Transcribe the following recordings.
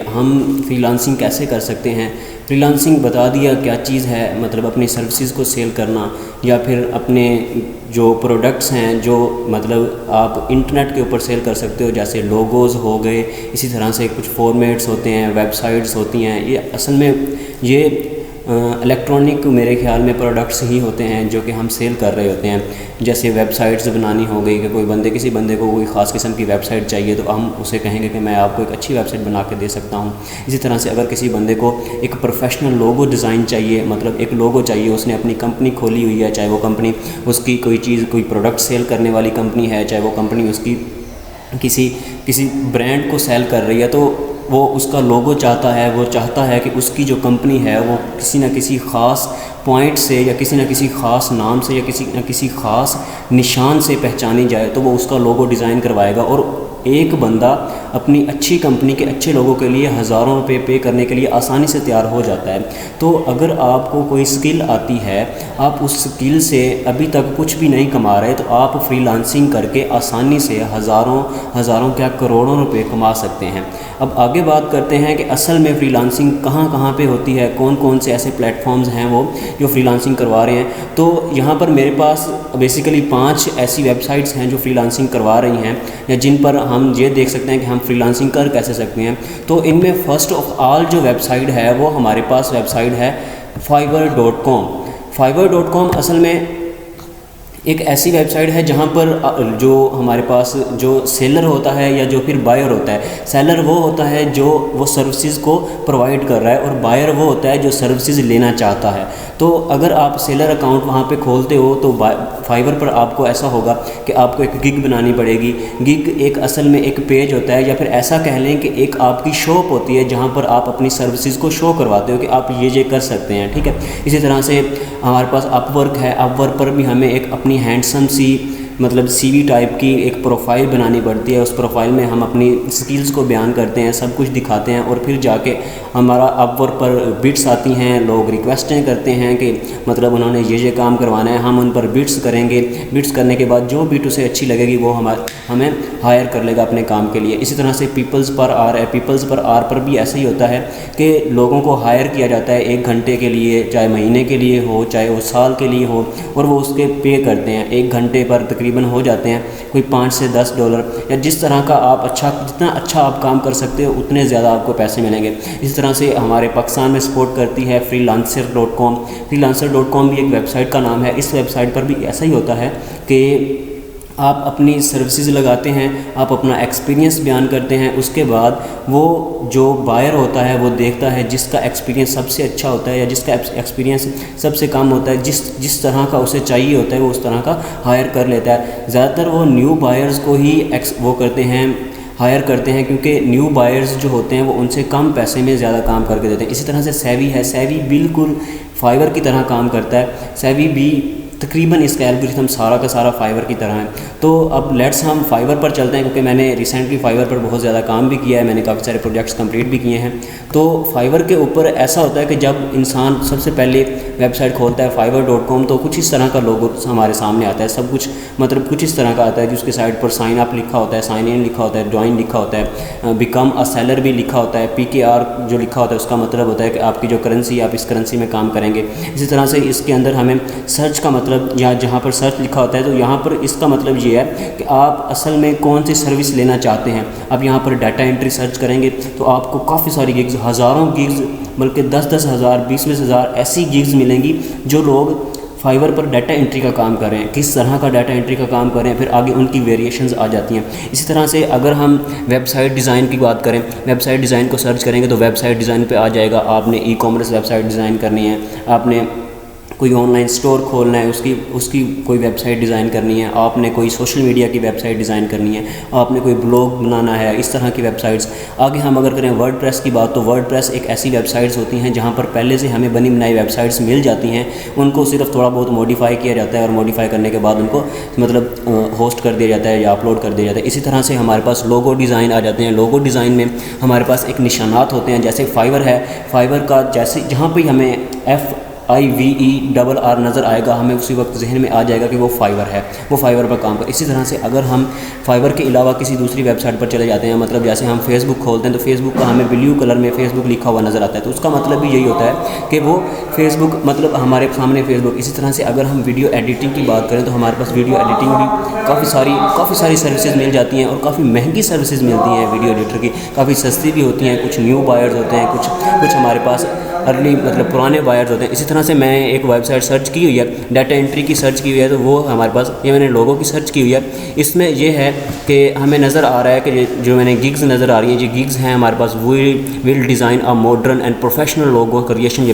हम फ्रीलांसिंग कैसे कर सकते हैं। फ्रीलांसिंग बता दिया क्या चीज़ है, मतलब अपनी सर्विसेज को सेल करना या फिर अपने जो प्रोडक्ट्स हैं जो मतलब आप इंटरनेट के ऊपर सेल कर सकते हो, जैसे लोगोज़ हो गए, इसी तरह से कुछ फॉर्मेट्स होते हैं, वेबसाइट्स होती हैं। ये असल में ये इलेक्ट्रॉनिक मेरे ख्याल में प्रोडक्ट्स ही होते हैं जो कि हम सेल कर रहे होते हैं। जैसे वेबसाइट्स बनानी हो गई कि किसी बंदे को कोई ख़ास किस्म की वेबसाइट चाहिए तो हम उसे कहेंगे कि मैं आपको एक अच्छी वेबसाइट बना के दे सकता हूँ। इसी तरह से अगर किसी बंदे को एक प्रोफेशनल लोगो डिज़ाइन चाहिए, मतलब एक लोगो चाहिए, उसने अपनी कंपनी खोली हुई है, चाहे वो कंपनी उसकी कोई प्रोडक्ट सेल करने वाली कंपनी है, चाहे वो कंपनी उसकी किसी ब्रांड को सेल कर रही है, तो वो उसका लोगो चाहता है कि उसकी जो कंपनी है वो किसी न किसी ख़ास पॉइंट से या किसी न किसी ख़ास नाम से या किसी न किसी ख़ास निशान से पहचानी जाए, तो वो उसका लोगो डिज़ाइन करवाएगा। और एक बंदा अपनी अच्छी कंपनी के अच्छे लोगों के लिए हज़ारों रुपए पे करने के लिए आसानी से तैयार हो जाता है। तो अगर आपको कोई स्किल आती है, आप उस स्किल से अभी तक कुछ भी नहीं कमा रहे, तो आप फ्रीलांसिंग करके आसानी से हज़ारों क्या करोड़ों रुपए कमा सकते हैं। अब आगे बात करते हैं कि असल में फ्रीलांसिंग कहाँ पे होती है, कौन कौन से ऐसे प्लेटफॉर्म्स हैं वो जो फ्रीलांसिंग करवा रहे हैं। तो यहाँ पर मेरे पास बेसिकली 5 ऐसी वेबसाइट्स हैं जो फ्रीलांसिंग करवा रही हैं, या जिन पर हम ये देख सकते हैं कि हम फ्रीलांसिंग कर कैसे सकते हैं। तो इनमें फ़र्स्ट ऑफ ऑल जो वेबसाइट है वो हमारे पास वेबसाइट है fiverr.com। fiverr.com असल में एक ऐसी वेबसाइट है जहाँ पर जो हमारे पास जो सेलर होता है या जो फिर बायर होता है, सेलर वो होता है जो वो सर्विसेज को प्रोवाइड कर रहा है, और बायर वो होता है जो सर्विसेज लेना चाहता है। तो अगर आप सेलर अकाउंट वहाँ पे खोलते हो तो फाइवर पर आपको ऐसा होगा कि आपको एक गिग बनानी पड़ेगी। गिग एक असल में एक पेज होता है, या फिर ऐसा कह लें कि एक आपकी शॉप होती है जहाँ पर आप अपनी सर्विसेज को शो करवाते हो कि आप ये कर सकते हैं, ठीक है। इसी तरह से हमारे पास अपवर्क है। अपवर्क पर भी हमें एक अपनी हैंडसम सी मतलब CV टाइप की एक प्रोफाइल बनानी पड़ती है। उस प्रोफाइल में हम अपनी स्किल्स को बयान करते हैं, सब कुछ दिखाते हैं, और फिर जाके हमारा अपवर्क पर बिट्स आती हैं। लोग रिक्वेस्टें करते हैं कि मतलब उन्होंने ये काम करवाना है, हम उन पर बिट्स करेंगे। बिट्स करने के बाद जो बिट उसे अच्छी लगेगी वो हमें हायर कर लेगा अपने काम के लिए। इसी तरह से पीपल्स पर आर है। पीपल्स पर आर पर भी ऐसा ही होता है कि लोगों को हायर किया जाता है 1 घंटे के लिए, चाहे महीने के लिए हो, चाहे वो साल के लिए हो, और वो उसके पे करते हैं। 1 घंटे पर तकरीबन हो जाते हैं कोई $5 से $10, या जिस तरह का आप जितना अच्छा आप काम कर सकते हो उतने ज़्यादा आपको पैसे मिलेंगे। इस तरह से हमारे पाकिस्तान में सपोर्ट करती है freelancer.com। freelancer.com भी एक वेबसाइट का नाम है। इस वेबसाइट पर भी ऐसा ही होता है कि आप अपनी सर्विसेज लगाते हैं, आप अपना एक्सपीरियंस बयान करते हैं, उसके बाद वो जो बायर होता है वो देखता है जिसका एक्सपीरियंस सबसे अच्छा होता है या जिसका एक्सपीरियंस सबसे कम होता है, जिस तरह का उसे चाहिए होता है वो उस तरह का हायर कर लेता है। ज़्यादातर वो न्यू बायर्स को ही हायर करते हैं, क्योंकि न्यू बायर्स जो होते हैं वो उनसे कम पैसे में ज़्यादा काम करके देते हैं। इसी तरह से सेवी है। सेवी बिल्कुल फाइवर की तरह काम करता है। सेवी भी तकरीबन इसका एल्गोरिथम सारा का सारा फाइवर की तरह है। तो अब हम फाइवर पर चलते हैं, क्योंकि मैंने रिसेंटली फाइवर पर बहुत ज़्यादा काम भी किया है, मैंने काफ़ी सारे प्रोजेक्ट्स कंप्लीट भी किए हैं। तो फाइवर के ऊपर ऐसा होता है कि जब इंसान सबसे पहले वेबसाइट खोलता है fiverr.com, तो कुछ इस तरह का लोगो हमारे सामने आता है। सब कुछ मतलब कुछ इस तरह का आता है, जिसके साइड पर साइन अप लिखा होता है, साइन इन लिखा होता है, ज्वाइन लिखा होता है, बिकम अ सेलर भी लिखा होता है, PKR जो लिखा होता है उसका मतलब होता है कि आपकी जो करेंसी, आप इस करेंसी में काम करेंगे। इसी तरह से इसके अंदर हमें सर्च का मतलब, या जहाँ पर सर्च लिखा होता है तो यहाँ पर इसका मतलब ये है कि आप असल में कौन सी सर्विस लेना चाहते हैं। अब यहाँ पर डाटा एंट्री सर्च करेंगे तो आपको काफ़ी सारी गिग्स, हज़ारों गिग्स, बल्कि 10-10 हज़ार, 20-20 हज़ार ऐसी गिग्स मिलेंगी जो लोग फाइवर पर डाटा एंट्री का काम कर रहे हैं। किस तरह का डाटा एंट्री का काम कर रहे हैं, फिर आगे उनकी वेरिएशंस आ जाती हैं। इसी तरह से अगर हम वेबसाइट डिज़ाइन की बात करें, वेबसाइट डिज़ाइन को सर्च करेंगे तो वेबसाइट डिज़ाइन पे आ जाएगा। आपने ई-कॉमर्स वेबसाइट डिज़ाइन करनी है, आपने कोई ऑनलाइन स्टोर खोलना है, उसकी कोई वेबसाइट डिज़ाइन करनी है, आपने कोई सोशल मीडिया की वेबसाइट डिज़ाइन करनी है, आपने कोई ब्लॉग बनाना है, इस तरह की वेबसाइट्स। आगे हम अगर करें वर्डप्रेस की बात, तो वर्डप्रेस एक ऐसी वेबसाइट्स होती हैं जहाँ पर पहले से हमें बनी बनाई वेबसाइट्स मिल जाती हैं, उनको सिर्फ थोड़ा बहुत मॉडिफाई किया जाता है, और मॉडिफाई करने के बाद उनको मतलब होस्ट कर दिया जाता है या अपलोड कर दिया जाता है। इसी तरह से हमारे पास लोगो डिज़ाइन आ जाते हैं। लोगो डिज़ाइन में हमारे पास एक निशानात होते हैं, जैसे फाइवर है। फाइवर का जैसे जहाँ पर हमें FIVERR नज़र आएगा, हमें उसी वक्त जहन में आ जाएगा कि वो फाइवर है, वो फाइवर पर काम कर। इसी तरह से अगर हम फाइवर के अलावा किसी दूसरी वेबसाइट पर चले जाते हैं, मतलब जैसे हम फेसबुक खोलते हैं तो फेसबुक का हमें ब्लू कलर में फेसबुक लिखा हुआ नज़र आता है, तो उसका मतलब भी यही होता है कि वो फेसबुक मतलब हमारे सामने फेसबुक। इसी तरह से अगर हम वीडियो एडिटिंग की बात करें तो हमारे पास वीडियो एडिटिंग भी काफ़ी सारी सर्विसेज मिल जाती हैं, और काफ़ी महंगी सर्विसेज मिलती हैं वीडियो एडिटर की, काफ़ी सस्ती भी होती हैं। कुछ न्यू बायर्स होते हैं, कुछ हमारे पास अर्ली मतलब पुराने बायर्स होते हैं। इसी तरह से मैंने एक वेबसाइट सर्च की हुई है, डाटा एंट्री की सर्च की हुई है, तो वो हमारे पास ये मैंने लोगों की सर्च की हुई है। इसमें ये है कि हमें नज़र आ रहा है कि जो मैंने गिग्स नज़र आ रही हैं, ये गिग्स हैं हमारे पास। Will design a modern and professional logo creation, ये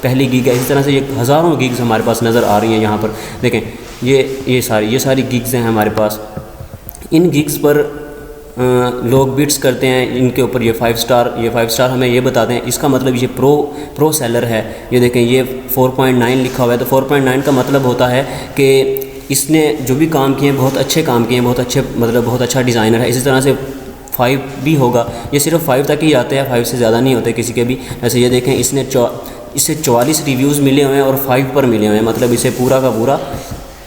पहली गिग है। इसी तरह से ये हज़ारों गिग्स हमारे पास नज़र आ रही हैं। यहाँ पर देखें, ये सारी गिग्स हैं हमारे पास। इन गिग्स पर लोग बिट्स करते हैं, इनके ऊपर ये 5 स्टार हमें ये बताते हैं। इसका मतलब ये प्रो सेलर है। ये देखें, ये 4.9 लिखा हुआ है, तो 4.9 का मतलब होता है कि इसने जो भी काम किए हैं बहुत अच्छे काम किए हैं, बहुत अच्छा डिज़ाइनर है। इसी तरह से 5 भी होगा, ये सिर्फ 5 तक ही आते हैं, 5 से ज़्यादा नहीं होते किसी के भी। जैसे ये देखें, इसे 44 रिव्यूज़ मिले हुए हैं और 5 पर मिले हुए हैं, मतलब इसे पूरा का पूरा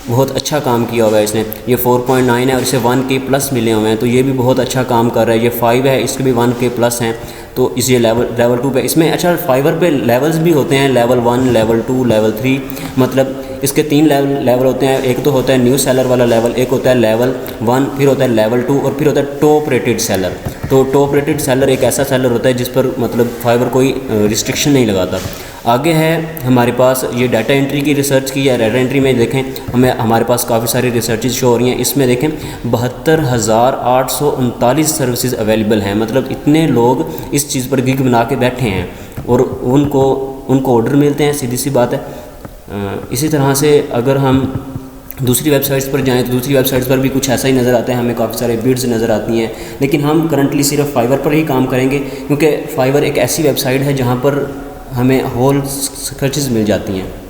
बहुत अच्छा काम किया हुआ है इसने। ये 4.9 है और इसे 1K प्लस मिले हुए हैं, तो ये भी बहुत अच्छा काम कर रहा है। ये 5 है, इसके भी 1K प्लस हैं, तो इस ये लेवल 2 पे। इसमें अच्छा फाइवर पे लेवल्स भी होते हैं, लेवल 1, लेवल 2, लेवल 3, मतलब इसके 3 लेवल होते हैं। एक तो होता है न्यू सेलर वाला लेवल, एक होता है लेवल 1, फिर होता है लेवल 2 और फिर होता है टॉप रेटेड सेलर। तो टॉप रेटेड सेलर एक ऐसा सेलर होता है जिस पर मतलब फाइवर कोई रिस्ट्रिक्शन नहीं लगाता। आगे है हमारे पास ये डाटा एंट्री की रिसर्च की है। डाटा एंट्री में देखें, हमारे पास काफ़ी सारी रिसर्चेज शो हो रही हैं। इसमें देखें 72,839 सर्विसेज अवेलेबल हैं, मतलब इतने लोग इस चीज़ पर गिग बना के बैठे हैं और उनको ऑर्डर मिलते हैं, सीधी सी बात है। इसी तरह से अगर हम दूसरी वेबसाइट्स पर जाएं तो दूसरी वेबसाइट्स पर भी कुछ ऐसा ही नज़र आता है, हमें काफ़ी सारे बिड्स नज़र आती हैं। लेकिन हम करंटली सिर्फ फाइवर पर ही काम करेंगे, क्योंकि फाइवर एक ऐसी वेबसाइट है जहाँ पर हमें होल सर्चेज़ मिल जाती हैं।